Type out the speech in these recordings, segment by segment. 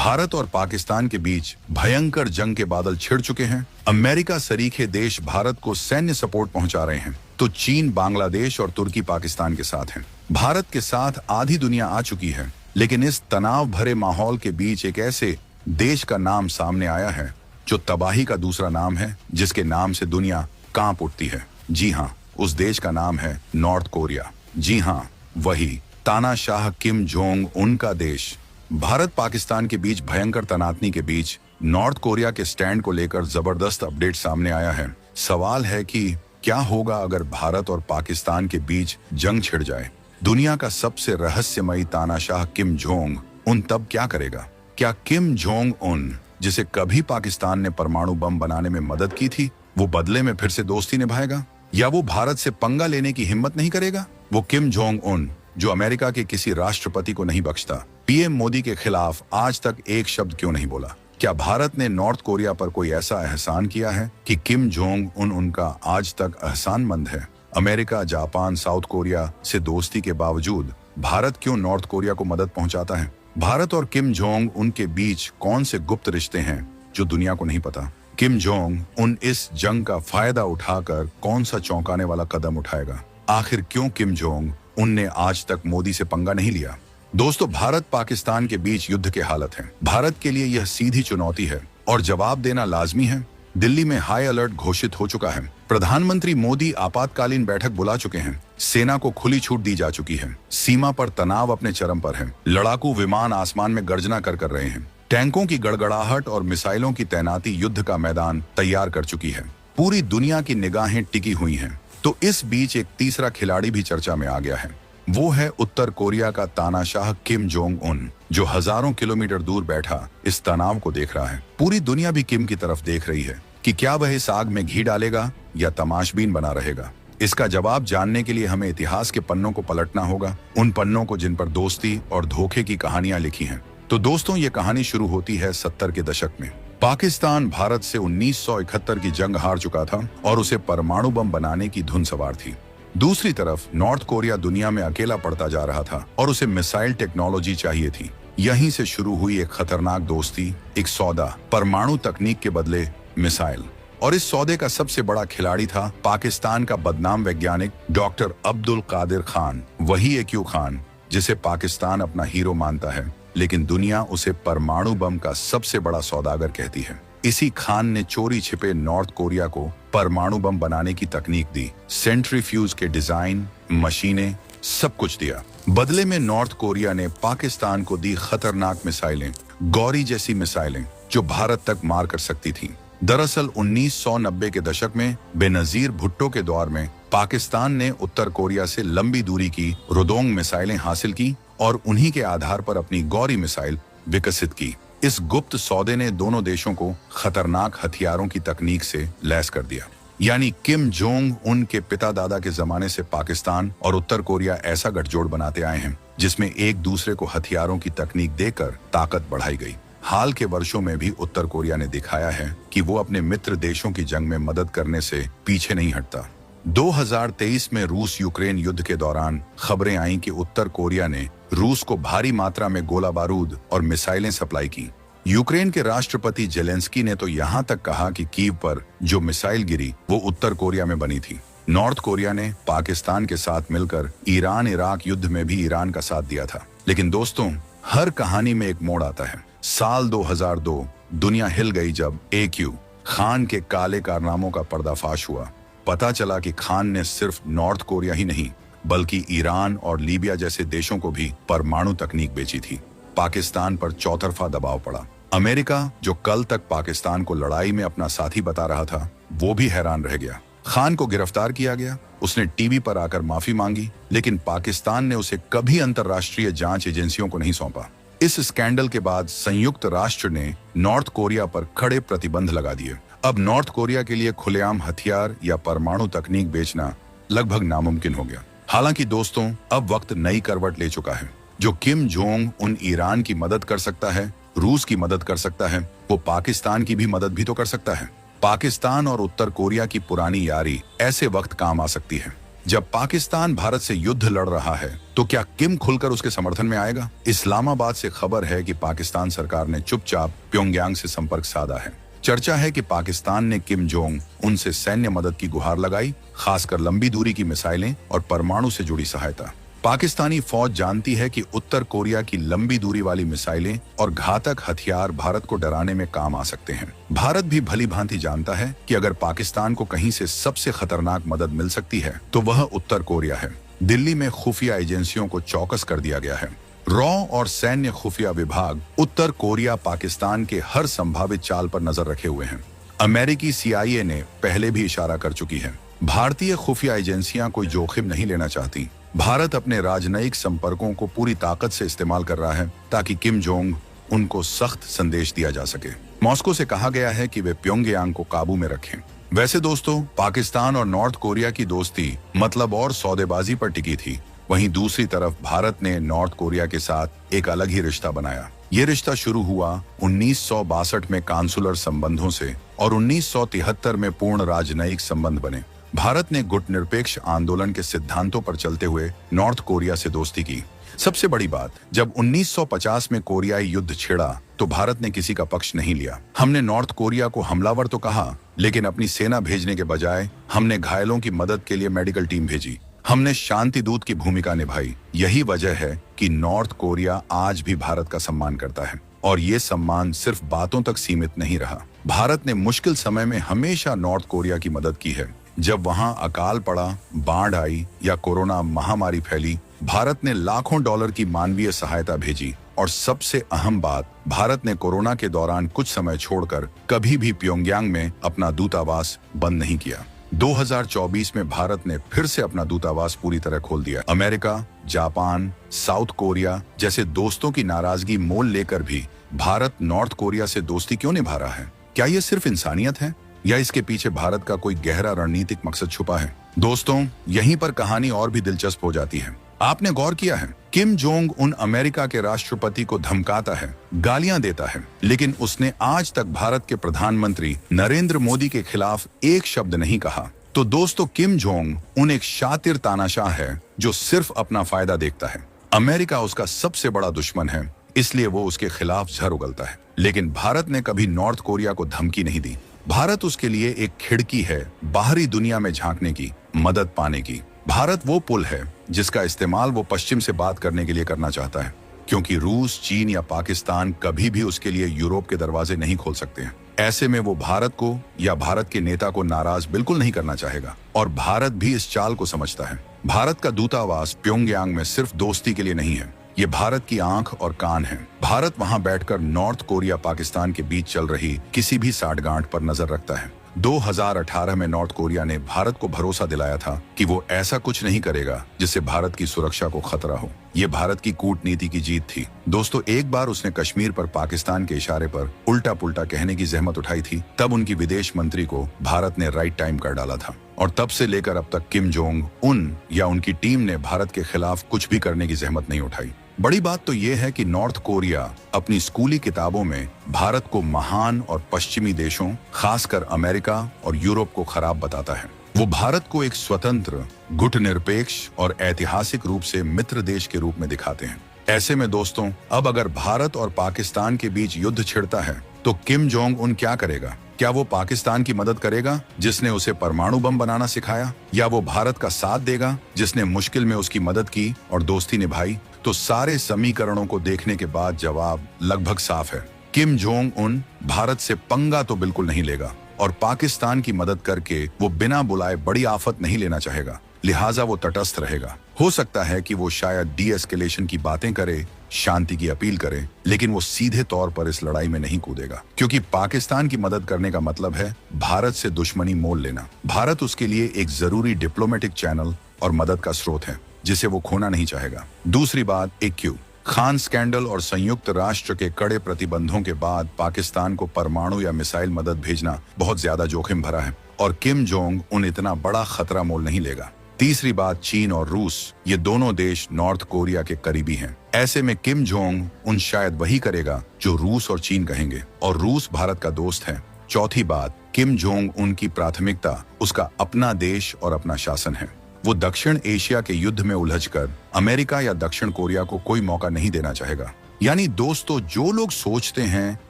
भारत और पाकिस्तान के बीच भयंकर जंग के बादल छिड़ चुके हैं। अमेरिका सरीखे देश भारत को सैन्य सपोर्ट पहुंचा रहे हैं, तो चीन बांग्लादेश और तुर्की पाकिस्तान के साथ हैं। भारत के साथ आधी दुनिया आ चुकी है, लेकिन इस तनाव भरे माहौल के बीच एक ऐसे देश का नाम सामने आया है जो तबाही का दूसरा नाम है, जिसके नाम से दुनिया कांप उठती है। जी हाँ, उस देश का नाम है नॉर्थ कोरिया। जी हाँ, वही तानाशाह किम जोंग उन का देश। भारत पाकिस्तान के बीच भयंकर तनातनी के बीच नॉर्थ कोरिया के स्टैंड को लेकर जबरदस्त अपडेट सामने आया है। सवाल है कि क्या होगा अगर भारत और पाकिस्तान के बीच जंग छिड़ जाए। दुनिया का सबसे रहस्यमयी तानाशाह किम जोंग उन तब क्या करेगा? क्या किम जोंग उन, जिसे कभी पाकिस्तान ने परमाणु बम बनाने में मदद की थी, वो बदले में फिर से दोस्ती निभाएगा? या वो भारत से पंगा लेने की हिम्मत नहीं करेगा? वो किम जोंग उन जो अमेरिका के किसी राष्ट्रपति को नहीं बख्शता, पीएम मोदी के खिलाफ आज तक एक शब्द क्यों नहीं बोला? क्या भारत ने नॉर्थ कोरिया पर कोई ऐसा एहसान किया है कि किम जोंग उन उनका आज तक एहसानमंद है? अमेरिका, जापान, साउथ कोरिया से दोस्ती के बावजूद भारत क्यों नॉर्थ कोरिया को मदद पहुंचाता है? भारत और किम जोंग उन के बीच कौन से गुप्त रिश्ते हैं जो दुनिया को नहीं पता? किम जोंग उन इस जंग का फायदा उठाकर कौन सा चौंकाने वाला कदम उठाएगा? आखिर क्यों किम जोंग उनने आज तक मोदी से पंगा नहीं लिया? दोस्तों, भारत पाकिस्तान के बीच युद्ध की हालत है। भारत के लिए यह सीधी चुनौती है और जवाब देना लाजमी है। दिल्ली में हाई अलर्ट घोषित हो चुका है। प्रधानमंत्री मोदी आपातकालीन बैठक बुला चुके हैं। सेना को खुली छूट दी जा चुकी है। सीमा पर तनाव अपने चरम पर है। लड़ाकू विमान आसमान में गर्जना कर रहे हैं। टैंकों की गड़गड़ाहट और मिसाइलों की तैनाती युद्ध का मैदान तैयार कर चुकी है। पूरी दुनिया की निगाहें टिकी हुई हैं। तो इस बीच एक तीसरा खिलाड़ी भी चर्चा में आ गया है। वो है उत्तर कोरिया का तानाशाह किम जोंग उन, जो हजारों किलोमीटर दूर बैठा इस तनाव को देख रहा है। पूरी दुनिया भी किम की तरफ देख रही है कि क्या वह इस आग में घी डालेगा या तमाशबीन बना रहेगा। इसका जवाब जानने के लिए हमें इतिहास के पन्नों को पलटना होगा, उन पन्नों को जिन पर दोस्ती और धोखे की कहानियां लिखी हैं। तो दोस्तों, ये कहानी शुरू होती है 70 के दशक में। पाकिस्तान भारत से 1971 की जंग हार चुका था और उसे परमाणु बम बनाने की धुन सवार थी। दूसरी तरफ नॉर्थ कोरिया दुनिया में अकेला पड़ता जा रहा था और उसे मिसाइल टेक्नोलॉजी चाहिए थी। यहीं से शुरू हुई एक खतरनाक दोस्ती, एक सौदा, परमाणु तकनीक के बदले मिसाइल। और इस सौदे का सबसे बड़ा खिलाड़ी था पाकिस्तान का बदनाम वैज्ञानिक डॉक्टर अब्दुल कादिर खान, वही AQ खान जिसे पाकिस्तान अपना हीरो मानता है, लेकिन दुनिया उसे परमाणु बम का सबसे बड़ा सौदागर कहती है। इसी खान ने चोरी छिपे नॉर्थ कोरिया को परमाणु बम बनाने की तकनीक दी, सेंट्रीफ्यूज के डिजाइन, मशीनें, सब कुछ दिया। बदले में नॉर्थ कोरिया ने पाकिस्तान को दी खतरनाक मिसाइलें, गौरी जैसी मिसाइलें जो भारत तक मार कर सकती थी। दरअसल 1990 के दशक में बेनजीर भुट्टो के दौर में पाकिस्तान ने उत्तर कोरिया से लंबी दूरी की रुदोंग मिसाइलें हासिल की और उन्हीं के आधार पर अपनी गौरी मिसाइल विकसित की। इस गुप्त सौदे ने दोनों देशों को खतरनाक हथियारों की तकनीक से लैस कर दिया। यानी किम जोंग उन के पिता दादा के जमाने से पाकिस्तान और उत्तर कोरिया ऐसा गठजोड़ बनाते आए हैं जिसमें एक दूसरे को हथियारों की तकनीक देकर ताकत बढ़ाई गई। हाल के वर्षों में भी उत्तर कोरिया ने दिखाया है कि वो अपने मित्र देशों की जंग में मदद करने से पीछे नहीं हटता। 2023 में रूस यूक्रेन युद्ध के दौरान खबरें आईं कि उत्तर कोरिया ने रूस को भारी मात्रा में गोला बारूद और मिसाइलें सप्लाई की। यूक्रेन के राष्ट्रपति जेलेंस्की ने तो यहाँ तक कहा कि कीव पर जो मिसाइल गिरी वो उत्तर कोरिया में बनी थी। नॉर्थ कोरिया ने पाकिस्तान के साथ मिलकर ईरान इराक युद्ध में भी ईरान का साथ दिया था। लेकिन दोस्तों, हर कहानी में एक मोड़ आता है। साल 2002 दुनिया हिल गई जब AQ खान के काले कारनामों का पर्दाफाश हुआ। पता चला कि खान ने सिर्फ नॉर्थ कोरिया ही नहीं बल्कि ईरान और लीबिया जैसे देशों को भी परमाणु तकनीक बेची थी। पाकिस्तान पर चौतरफा दबाव पड़ा। अमेरिका, जो कल तक पाकिस्तान को लड़ाई में अपना साथी बता रहा था, वो भी हैरान रह गया। खान को गिरफ्तार किया गया। उसने टीवी पर आकर माफी मांगी, लेकिन पाकिस्तान ने उसे कभी अंतर्राष्ट्रीय जांच एजेंसियों को नहीं सौंपा। इस स्कैंडल के बाद संयुक्त राष्ट्र ने नॉर्थ कोरिया पर कड़े प्रतिबंध लगा दिए। अब नॉर्थ कोरिया के लिए खुलेआम हथियार या परमाणु तकनीक बेचना लगभग नामुमकिन हो गया। हालांकि दोस्तों, अब वक्त नई करवट ले चुका है। जो किम जोंग उन ईरान की मदद कर सकता है, रूस की मदद कर सकता है, वो पाकिस्तान की भी मदद भी तो कर सकता है। पाकिस्तान और उत्तर कोरिया की पुरानी यारी ऐसे वक्त काम आ सकती है। जब पाकिस्तान भारत से युद्ध लड़ रहा है तो क्या किम खुलकर उसके समर्थन में आएगा? इस्लामाबाद से खबर है कि पाकिस्तान सरकार ने चुपचाप प्योंगयांग से संपर्क साधा है। चर्चा है कि पाकिस्तान ने किम जोंग उनसे सैन्य मदद की गुहार लगाई, खासकर लंबी दूरी की मिसाइलें और परमाणु से जुड़ी सहायता। पाकिस्तानी फौज जानती है कि उत्तर कोरिया की लंबी दूरी वाली मिसाइलें और घातक हथियार भारत को डराने में काम आ सकते हैं। भारत भी भली भांति जानता है कि अगर पाकिस्तान को कहीं से सबसे खतरनाक मदद मिल सकती है तो वह उत्तर कोरिया है। दिल्ली में खुफिया एजेंसियों को चौकस कर दिया गया है। रॉ और सैन्य खुफिया विभाग उत्तर कोरिया पाकिस्तान के हर संभावित चाल पर नजर रखे हुए हैं। अमेरिकी CIA ने पहले भी इशारा कर चुकी है। भारतीय खुफिया एजेंसियां कोई जोखिम नहीं लेना चाहती। भारत अपने राजनयिक संपर्कों को पूरी ताकत से इस्तेमाल कर रहा है ताकि किम जोंग उनको सख्त संदेश दिया जा सके। मॉस्को से कहा गया है कि वे प्योंगयांग को काबू में रखें। वैसे दोस्तों, पाकिस्तान और नॉर्थ कोरिया की दोस्ती मतलब और सौदेबाजी पर टिकी थी। वहीं दूसरी तरफ भारत ने नॉर्थ कोरिया के साथ एक अलग ही रिश्ता बनाया। ये रिश्ता शुरू हुआ 1962 में कांसुलर संबंधों से और 1973 में पूर्ण राजनयिक संबंध बने। भारत ने गुटनिरपेक्ष आंदोलन के सिद्धांतों पर चलते हुए नॉर्थ कोरिया से दोस्ती की। सबसे बड़ी बात, जब 1950 में कोरियाई युद्ध छिड़ा तो भारत ने किसी का पक्ष नहीं लिया। हमने नॉर्थ कोरिया को हमलावर तो कहा, लेकिन अपनी सेना भेजने के बजाय हमने घायलों की मदद के लिए मेडिकल टीम भेजी। हमने शांति दूत की भूमिका निभाई। यही वजह है कि नॉर्थ कोरिया आज भी भारत का सम्मान करता है और ये सम्मान सिर्फ बातों तक सीमित नहीं रहा। भारत ने मुश्किल समय में हमेशा नॉर्थ कोरिया की मदद की है। जब वहां अकाल पड़ा, बाढ़ आई या कोरोना महामारी फैली, भारत ने लाखों डॉलर की मानवीय सहायता भेजी। और सबसे अहम बात, भारत ने कोरोना के दौरान कुछ समय छोड़कर कभी भी प्योंगयांग में अपना दूतावास बंद नहीं किया। 2024 में भारत ने फिर से अपना दूतावास पूरी तरह खोल दिया। अमेरिका, जापान, साउथ कोरिया जैसे दोस्तों की नाराजगी मोल लेकर भी भारत नॉर्थ कोरिया से दोस्ती क्यों निभा रहा है? क्या ये सिर्फ इंसानियत है या इसके पीछे भारत का कोई गहरा रणनीतिक मकसद छुपा है? दोस्तों, यहीं पर कहानी और भी दिलचस्प हो जाती है। आपने गौर किया है, किम जोंग उन अमेरिका के राष्ट्रपति को धमकाता है, गालियां देता है, लेकिन उसने आज तक भारत के प्रधानमंत्री नरेंद्र मोदी के खिलाफ एक शब्द नहीं कहा। तो दोस्तों, किम जोंग उन एक शातिर तानाशाह है जो सिर्फ अपना फायदा देखता है। अमेरिका उसका सबसे बड़ा दुश्मन है, इसलिए वो उसके खिलाफ झर उगलता है। लेकिन भारत ने कभी नॉर्थ कोरिया को धमकी नहीं दी। भारत उसके लिए एक खिड़की है, बाहरी दुनिया में झांकने की, मदद पाने की। भारत वो पुल है जिसका इस्तेमाल वो पश्चिम से बात करने के लिए करना चाहता है, क्योंकि रूस, चीन या पाकिस्तान कभी भी उसके लिए यूरोप के दरवाजे नहीं खोल सकते हैं। ऐसे में वो भारत को या भारत के नेता को नाराज बिल्कुल नहीं करना चाहेगा और भारत भी इस चाल को समझता है। भारत का दूतावास प्योंगयांग में सिर्फ दोस्ती के लिए नहीं है, ये भारत की आंख और कान है। भारत वहां बैठकर नॉर्थ कोरिया पाकिस्तान के बीच चल रही किसी भी साठगांठ पर नजर रखता है। 2018 में नॉर्थ कोरिया ने भारत को भरोसा दिलाया था कि वो ऐसा कुछ नहीं करेगा जिससे भारत की सुरक्षा को खतरा हो। ये भारत की कूटनीति की जीत थी। दोस्तों, एक बार उसने कश्मीर पर पाकिस्तान के इशारे पर उल्टा पुल्टा कहने की जहमत उठाई थी, तब उनकी विदेश मंत्री को भारत ने राइट टाइम कर डाला था। और तब से लेकर अब तक किम जोंग उन या उनकी टीम ने भारत के खिलाफ कुछ भी करने की जहमत नहीं उठाई। बड़ी बात तो ये है कि नॉर्थ कोरिया अपनी स्कूली किताबों में भारत को महान और पश्चिमी देशों, खासकर अमेरिका और यूरोप को खराब बताता है। वो भारत को एक स्वतंत्र, गुटनिरपेक्ष और ऐतिहासिक रूप से मित्र देश के रूप में दिखाते हैं। ऐसे में दोस्तों, अब अगर भारत और पाकिस्तान के बीच युद्ध छिड़ता है तो किम जोंग उन क्या करेगा? क्या वो पाकिस्तान की मदद करेगा जिसने उसे परमाणु बम बनाना सिखाया, या वो भारत का साथ देगा जिसने मुश्किल में उसकी मदद की और दोस्ती निभाई? तो सारे समीकरणों को देखने के बाद जवाब लगभग साफ है। किम जोंग उन भारत से पंगा तो बिल्कुल नहीं लेगा और पाकिस्तान की मदद करके वो बिना बुलाए बड़ी आफत नहीं लेना चाहेगा। लिहाजा वो तटस्थ रहेगा। हो सकता है कि वो शायद डी-एस्केलेशन की बातें करे, शांति की अपील करे, लेकिन वो सीधे तौर पर इस लड़ाई में नहीं कूदेगा, क्योंकि पाकिस्तान की मदद करने का मतलब है भारत से दुश्मनी मोल लेना। भारत उसके लिए एक जरूरी डिप्लोमेटिक चैनल और मदद का स्रोत है जिसे वो खोना नहीं चाहेगा। दूसरी बात, AQ खान स्कैंडल और संयुक्त राष्ट्र के कड़े प्रतिबंधों के बाद पाकिस्तान को परमाणु या मिसाइल मदद भेजना बहुत ज्यादा जोखिम भरा है और किम जोंग उन इतना बड़ा खतरा मोल नहीं लेगा। तीसरी बात, चीन और रूस, ये दोनों देश नॉर्थ कोरिया के करीबी हैं। ऐसे में किम जोंग उन शायद वही करेगा जो रूस और चीन कहेंगे, और रूस भारत का दोस्त है। चौथी बात, किम जोंग उनकी प्राथमिकता उसका अपना देश और अपना शासन है। वो दक्षिण एशिया के युद्ध में उलझकर अमेरिका या दक्षिण कोरिया को कोई मौका नहीं देना चाहेगा। यानी दोस्तों, जो लोग सोचते हैं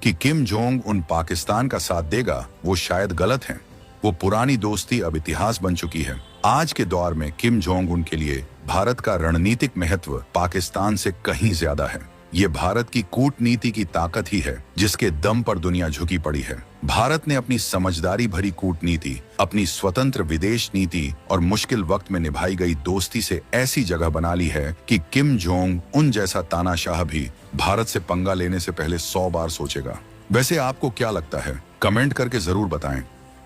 कि किम जोंग उन पाकिस्तान का साथ देगा, वो शायद गलत हैं। वो पुरानी दोस्ती अब इतिहास बन चुकी है। आज के दौर में किम जोंग उन के लिए भारत का रणनीतिक महत्व पाकिस्तान से कहीं ज्यादा है। ये भारत की कूटनीति की ताकत ही है जिसके दम पर दुनिया झुकी पड़ी है। भारत ने अपनी समझदारी भरी कूटनीति, अपनी स्वतंत्र विदेश नीति और मुश्किल वक्त में निभाई गई दोस्ती से ऐसी जगह बना ली है कि किम जोंग उन जैसा तानाशाह भी भारत से पंगा लेने से पहले 100 बार सोचेगा। वैसे आपको क्या लगता है? कमेंट करके जरूर बताएं।